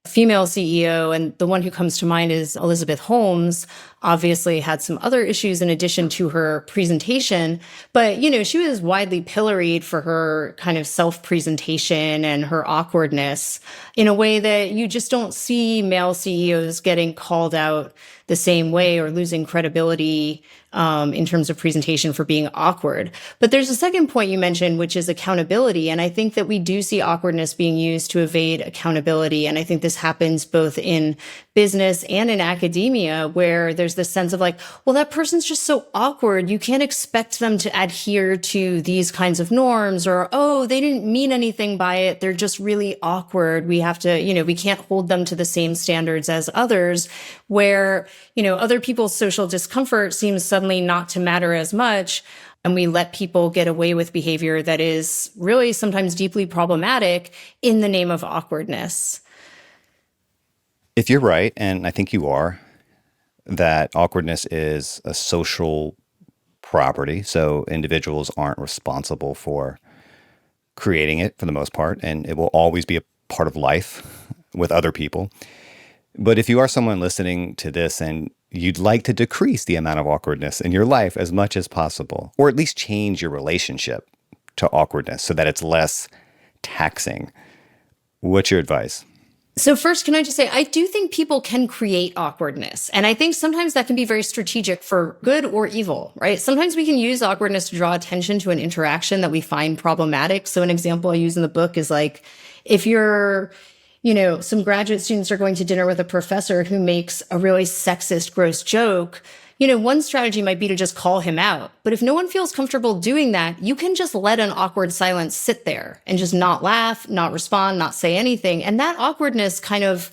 Speaker 2: a female CEO, and the one who comes to mind is Elizabeth Holmes, obviously had some other issues in addition to her presentation. But, she was widely pilloried for her kind of self-presentation and her awkwardness in a way that you just don't see male CEOs getting called out the same way or losing credibility in terms of presentation for being awkward. But there's a second point you mentioned, which is accountability. And I think that we do see awkwardness being used to evade accountability. And I think this happens both in business and in academia, where there's this sense of like, well, that person's just so awkward. You can't expect them to adhere to these kinds of norms, or, oh, they didn't mean anything by it. They're just really awkward. We have to, we can't hold them to the same standards as others, where, other people's social discomfort seems suddenly not to matter as much. And we let people get away with behavior that is really sometimes deeply problematic in the name of awkwardness.
Speaker 1: If you're right, and I think you are, that awkwardness is a social property, so individuals aren't responsible for creating it for the most part, and it will always be a part of life with other people. But if you are someone listening to this and you'd like to decrease the amount of awkwardness in your life as much as possible, or at least change your relationship to awkwardness so that it's less taxing, what's your advice?
Speaker 2: So first, can I just say, I do think people can create awkwardness. And I think sometimes that can be very strategic for good or evil, right? Sometimes we can use awkwardness to draw attention to an interaction that we find problematic. So an example I use in the book is like, if you're, some graduate students are going to dinner with a professor who makes a really sexist, gross joke, one strategy might be to just call him out. But if no one feels comfortable doing that, you can just let an awkward silence sit there and just not laugh, not respond, not say anything. And that awkwardness kind of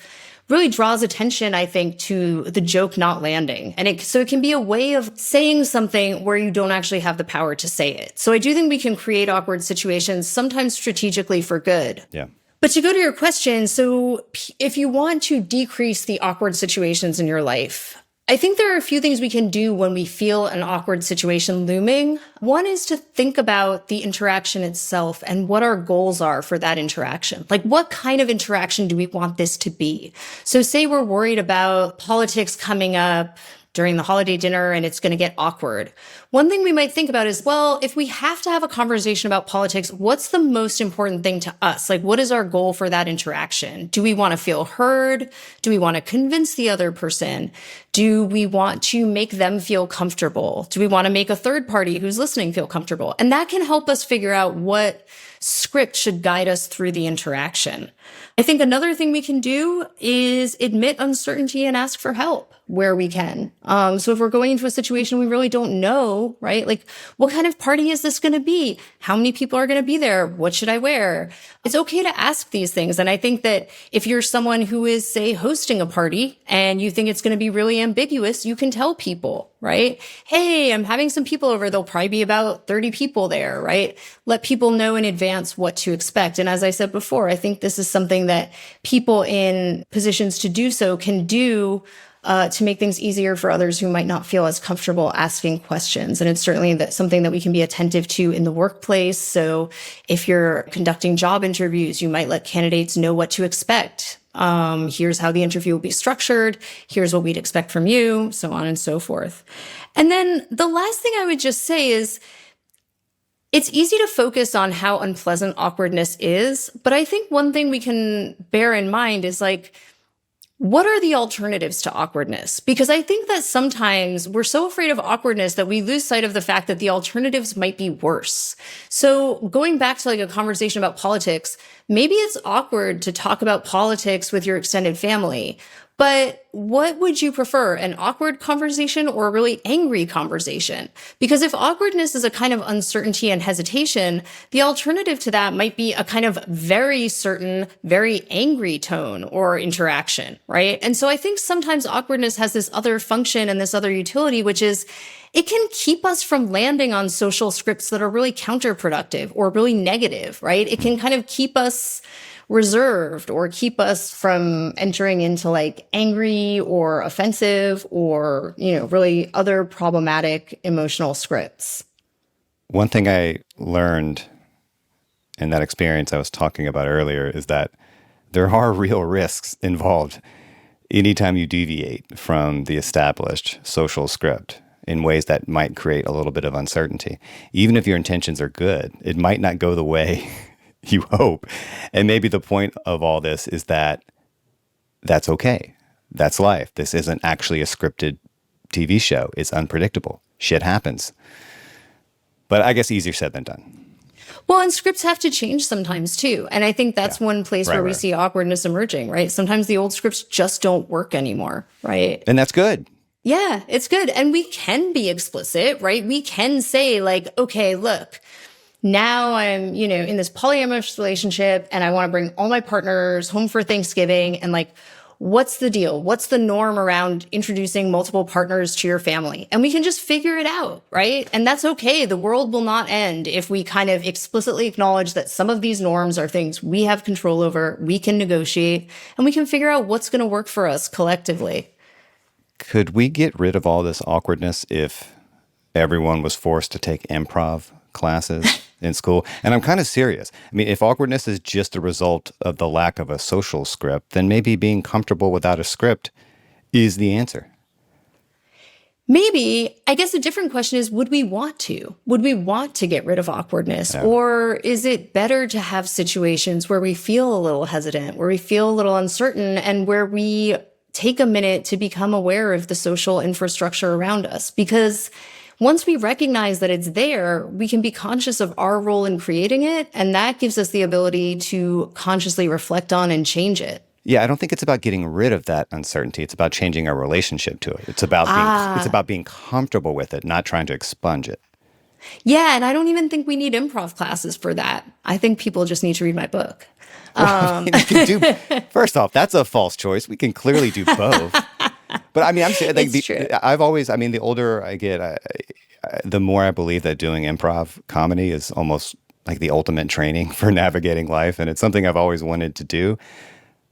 Speaker 2: really draws attention, I think, to the joke not landing. And so it can be a way of saying something where you don't actually have the power to say it. So I do think we can create awkward situations, sometimes strategically for good.
Speaker 1: Yeah.
Speaker 2: But to go to your question, so if you want to decrease the awkward situations in your life, I think there are a few things we can do when we feel an awkward situation looming. One is to think about the interaction itself and what our goals are for that interaction. Like, what kind of interaction do we want this to be? So say we're worried about politics coming up during the holiday dinner and it's going to get awkward. One thing we might think about is, well, if we have to have a conversation about politics, what's the most important thing to us? Like, what is our goal for that interaction? Do we want to feel heard? Do we want to convince the other person? Do we want to make them feel comfortable? Do we want to make a third party who's listening feel comfortable? And that can help us figure out what script should guide us through the interaction. I think another thing we can do is admit uncertainty and ask for help where we can. So if we're going into a situation we really don't know, right? Like, what kind of party is this going to be? How many people are going to be there? What should I wear? It's okay to ask these things. And I think that if you're someone who is, say, hosting a party and you think it's going to be really ambiguous, you can tell people, right? Hey, I'm having some people over. There'll probably be about 30 people there, right? Let people know in advance what to expect. And as I said before, I think this is something that people in positions to do so can do to make things easier for others who might not feel as comfortable asking questions. And it's certainly something that we can be attentive to in the workplace. So if you're conducting job interviews, you might let candidates know what to expect. Here's how the interview will be structured. Here's what we'd expect from you, so on and so forth. And then the last thing I would just say is, it's easy to focus on how unpleasant awkwardness is, but I think one thing we can bear in mind is like, what are the alternatives to awkwardness? Because I think that sometimes we're so afraid of awkwardness that we lose sight of the fact that the alternatives might be worse. So going back to like a conversation about politics, maybe it's awkward to talk about politics with your extended family. But what would you prefer, an awkward conversation or a really angry conversation? Because if awkwardness is a kind of uncertainty and hesitation, the alternative to that might be a kind of very certain, very angry tone or interaction, right? And so I think sometimes awkwardness has this other function and this other utility, which is it can keep us from landing on social scripts that are really counterproductive or really negative, right? It can kind of keep us reserved or keep us from entering into like angry or offensive or, really other problematic emotional scripts.
Speaker 1: One thing I learned in that experience I was talking about earlier is that there are real risks involved anytime you deviate from the established social script in ways that might create a little bit of uncertainty. Even if your intentions are good, it might not go the way you hope. And maybe the point of all this is that that's okay. That's life. This isn't actually a scripted TV show. It's unpredictable. Shit happens. But I guess easier said than done.
Speaker 2: Well, and scripts have to change sometimes too. And I think that's one place where we see awkwardness emerging, right? Sometimes the old scripts just don't work anymore, right?
Speaker 1: And that's good.
Speaker 2: Yeah, it's good. And we can be explicit, right? We can say like, okay, look, now I'm, in this polyamorous relationship and I want to bring all my partners home for Thanksgiving. And like, what's the deal? What's the norm around introducing multiple partners to your family? And we can just figure it out, right? And that's okay. The world will not end if we kind of explicitly acknowledge that some of these norms are things we have control over, we can negotiate, and we can figure out what's going to work for us collectively.
Speaker 1: Could we get rid of all this awkwardness if everyone was forced to take improv classes in school? And I'm kind of serious. I mean, if awkwardness is just a result of the lack of a social script, then maybe being comfortable without a script is the answer.
Speaker 2: Maybe. I guess a different question is, would we want to? Would we want to get rid of awkwardness? Yeah. Or is it better to have situations where we feel a little hesitant, where we feel a little uncertain, and where we take a minute to become aware of the social infrastructure around us? Because once we recognize that it's there, we can be conscious of our role in creating it. And that gives us the ability to consciously reflect on and change it.
Speaker 1: Yeah, I don't think it's about getting rid of that uncertainty. It's about changing our relationship to it. It's about being comfortable with it, not trying to expunge it.
Speaker 2: Yeah, and I don't even think we need improv classes for that. I think people just need to read my book.
Speaker 1: Well, we can do, first off, that's a false choice. We can clearly do both. But I mean, I'm saying, like, the older I get, the more I believe that doing improv comedy is almost like the ultimate training for navigating life. And it's something I've always wanted to do,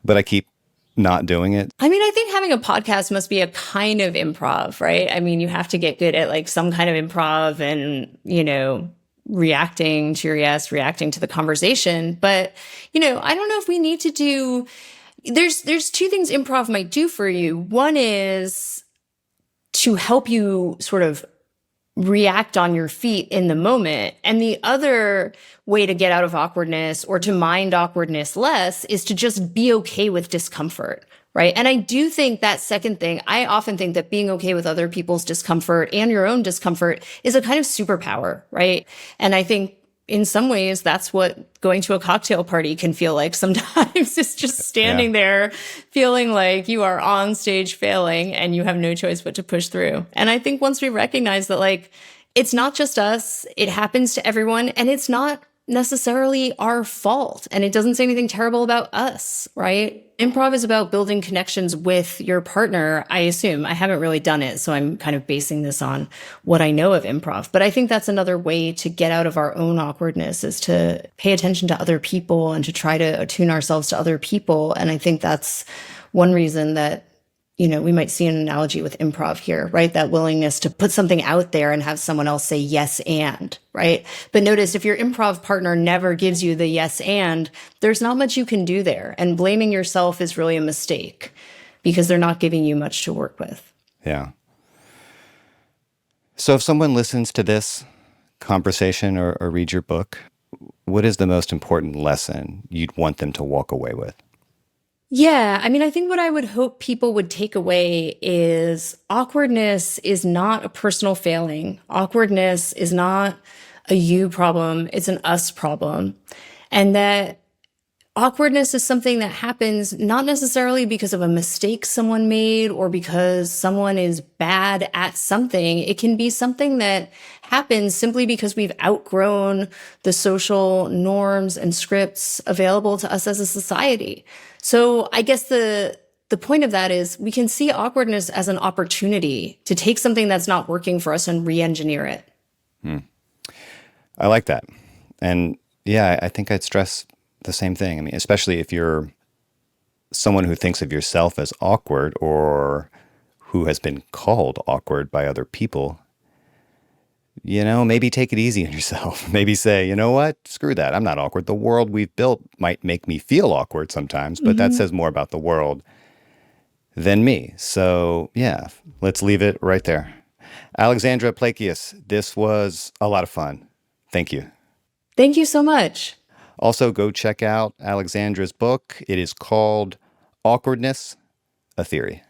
Speaker 1: but I keep not doing it.
Speaker 2: I mean, I think having a podcast must be a kind of improv, right? I mean, you have to get good at like some kind of improv and, reacting to your yes, reacting to the conversation. But, I don't know if we need to do, there's two things improv might do for you. One is to help you sort of react on your feet in the moment. And the other way to get out of awkwardness or to mind awkwardness less is to just be okay with discomfort, right? And I do think that second thing, I often think that being okay with other people's discomfort and your own discomfort is a kind of superpower, right? And I think in some ways, that's what going to a cocktail party can feel like sometimes. It's just standing there feeling like you are on stage failing and you have no choice but to push through. And I think once we recognize that, like, it's not just us, it happens to everyone, and it's not necessarily our fault, and it doesn't say anything terrible about us, right? Improv is about building connections with your partner, I assume. I haven't really done it, so I'm kind of basing this on what I know of improv. But I think that's another way to get out of our own awkwardness, is to pay attention to other people and to try to attune ourselves to other people. And I think that's one reason that, we might see an analogy with improv here, right? That willingness to put something out there and have someone else say yes and, right? But notice if your improv partner never gives you the yes and, there's not much you can do there. And blaming yourself is really a mistake because they're not giving you much to work with.
Speaker 1: Yeah. So if someone listens to this conversation or read your book, what is the most important lesson you'd want them to walk away with?
Speaker 2: Yeah, I mean, I think what I would hope people would take away is awkwardness is not a personal failing. Awkwardness is not a you problem. It's an us problem. And that awkwardness is something that happens not necessarily because of a mistake someone made or because someone is bad at something. It can be something that happens simply because we've outgrown the social norms and scripts available to us as a society. So I guess the point of that is we can see awkwardness as an opportunity to take something that's not working for us and re-engineer it.
Speaker 1: I like that. And yeah, I think I'd stress the same thing. I mean, especially if you're someone who thinks of yourself as awkward or who has been called awkward by other people, maybe take it easy on yourself. Maybe say, you know what? Screw that. I'm not awkward. The world we've built might make me feel awkward sometimes, but that says more about the world than me. So, yeah, let's leave it right there. Alexandra Plakias, this was a lot of fun. Thank you.
Speaker 2: Thank you so much.
Speaker 1: Also, go check out Alexandra's book. It is called Awkwardness, a Theory.